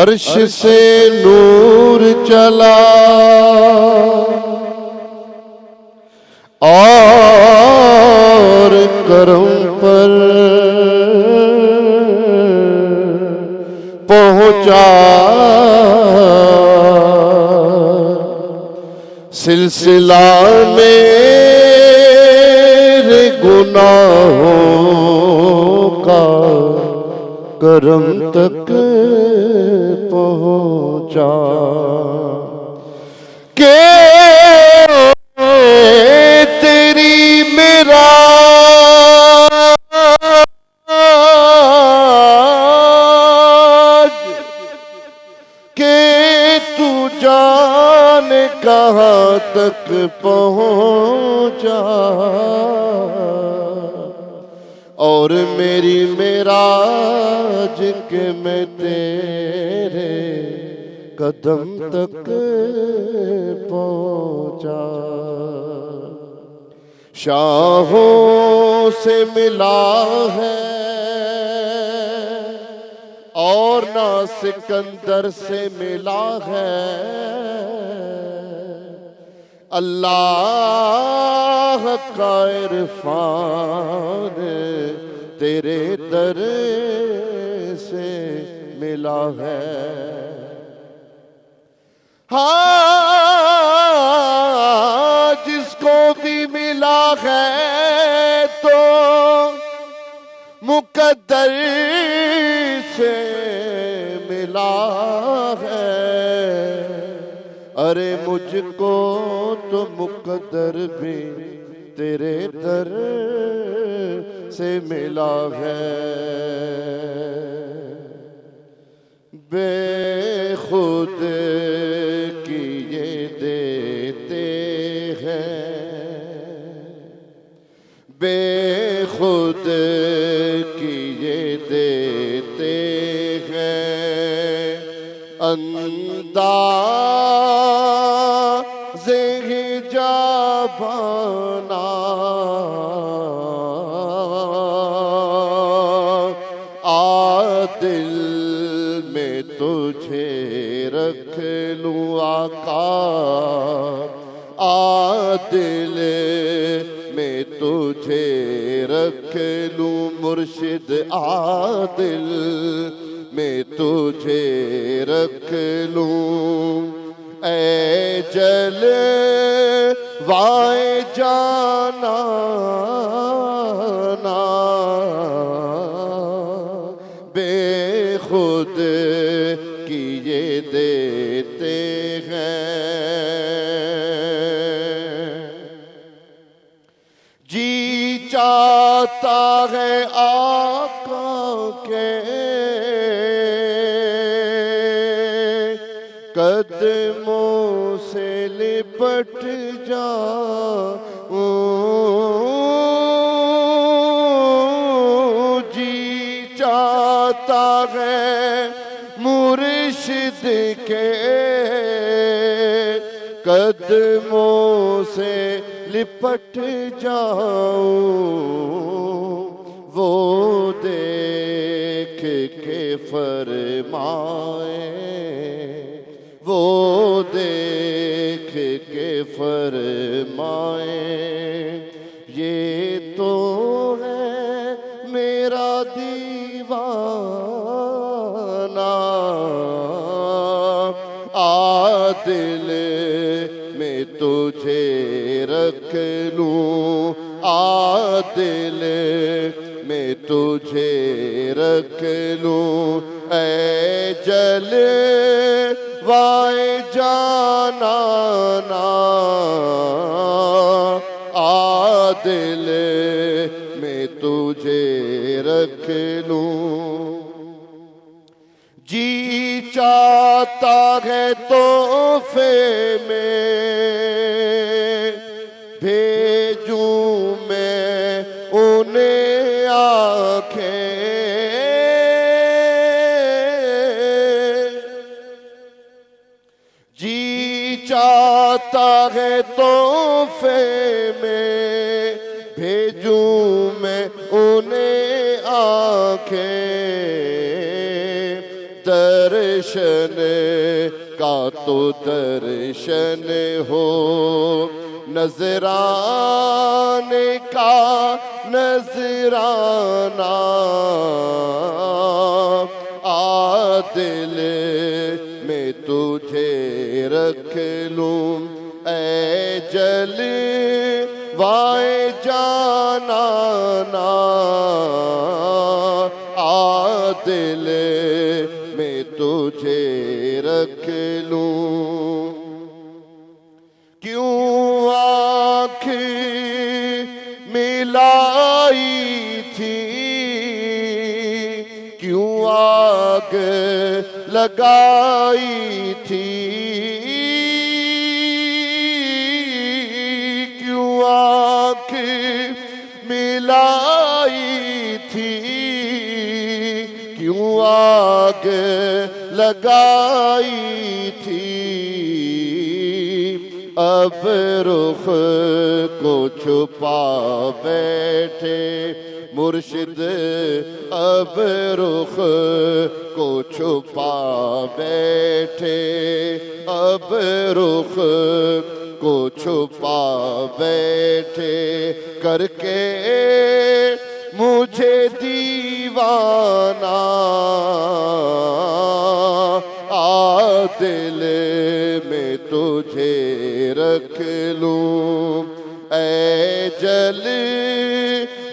अर्श से नूर चला और करम पर पहुंचा सिलसिला मेरे गुनाहों का करम तक पहुंचा के तेरी मेरा के तू जाने कहाँ तक पहुंचा और मेरी मेराज के मैं तेरे कदम तक पहुंचा शाहों से मिला है और ना सिकंदर से मिला है अल्लाह का इरफान तेरे दर से मिला है हाँ जिसको भी मिला है तो मुकद्दर से मिला है अरे मुझको तो मुकद्दर भी तेरे दर से मिला है बेखुद किए देते हैं बेखुद किए देते हैं अंदाज़े हिजाबाना दिल में तुझे रख लूं आका, दिल में तुझे रख लूं मुर्शिद, दिल में तुझे रख लूं। ऐ जल वाए जाना ना बेखुद किए देते हैं। जी चाहता है आका के कदमों से लिपट जाऊं, जी चाहता है मुर्शिद के कदमों से लिपट जाऊं। वो देख के फरमाए, वो देख के फरमाए, ये तो है मेरा दीवाना, दिल में तुझे रख लूं, दिल में तुझे रख लूं। ऐ जल वाए जाना ना दिल में तुझे रख लूं। जी चाहता है तोहफे में भेजूं मैं उन्हें आंखें, जी चाहता है तोहफे में भेजूं मैं उन्हें आंखें। दर्शन का तो दर्शन हो, नजराने का नजराना, दिल में तुझे रख लूं। ऐ जल वाए जाना ना दिल में तुझे रख लूं। क्यों आँख मिलाई थी, क्यों आग लगाई थी, क्यों आँख मिलाई थी, क्यों आग लगाई थी। अब रुख को छुपा बैठे मुर्शिद, अब रुख को छुपा बैठे, अब रुख को छुपा बैठे, करके मुझे दीवाना दिल में तुझे रख लूं। ऐ जल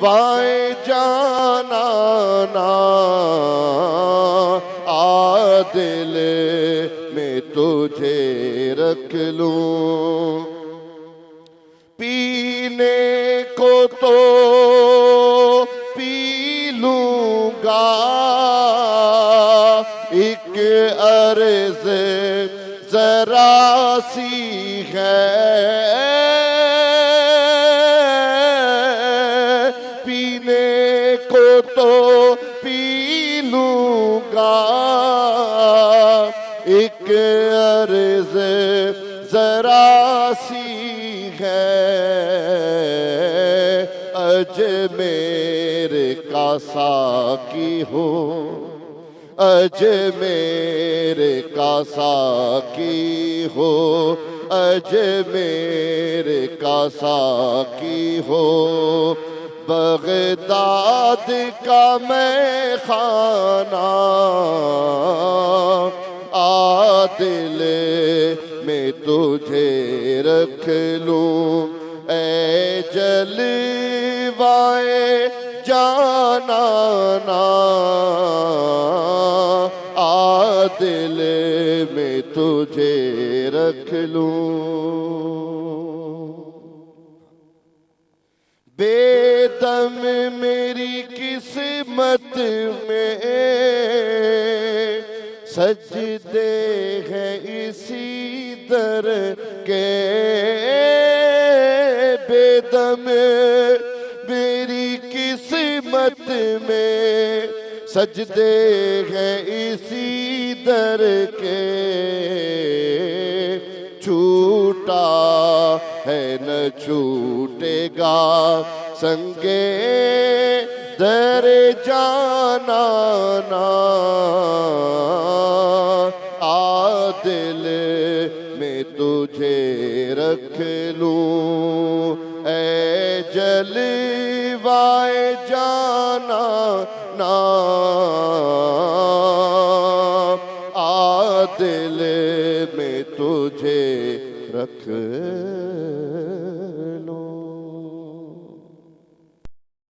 वाए जाना ना दिल में तुझे रख लूं। पीने को तो पी लूंगा, एक अर्ज जरा सी है, पीने को तो पी लूंगा, एक अर्ज जरा सी है, अजमेर का साकी हो, अजमेर का साकी हो, अजमेर का साकी हो। बगदाद का मैं खाना आदिल में तुझे रख लूं, ऐ जलवाए जाना ना आदिल में तुझे रख लूं। बेदम मेरी किस्मत में सजदे हैं इसी दर के, बेदम मेरी किस्मत में सजदे हैं इसी दर के। छूटा है न छूटेगा संगे दर जाना ना आदिल में तुझे रख लूं, ऐ जलवाए जाना ना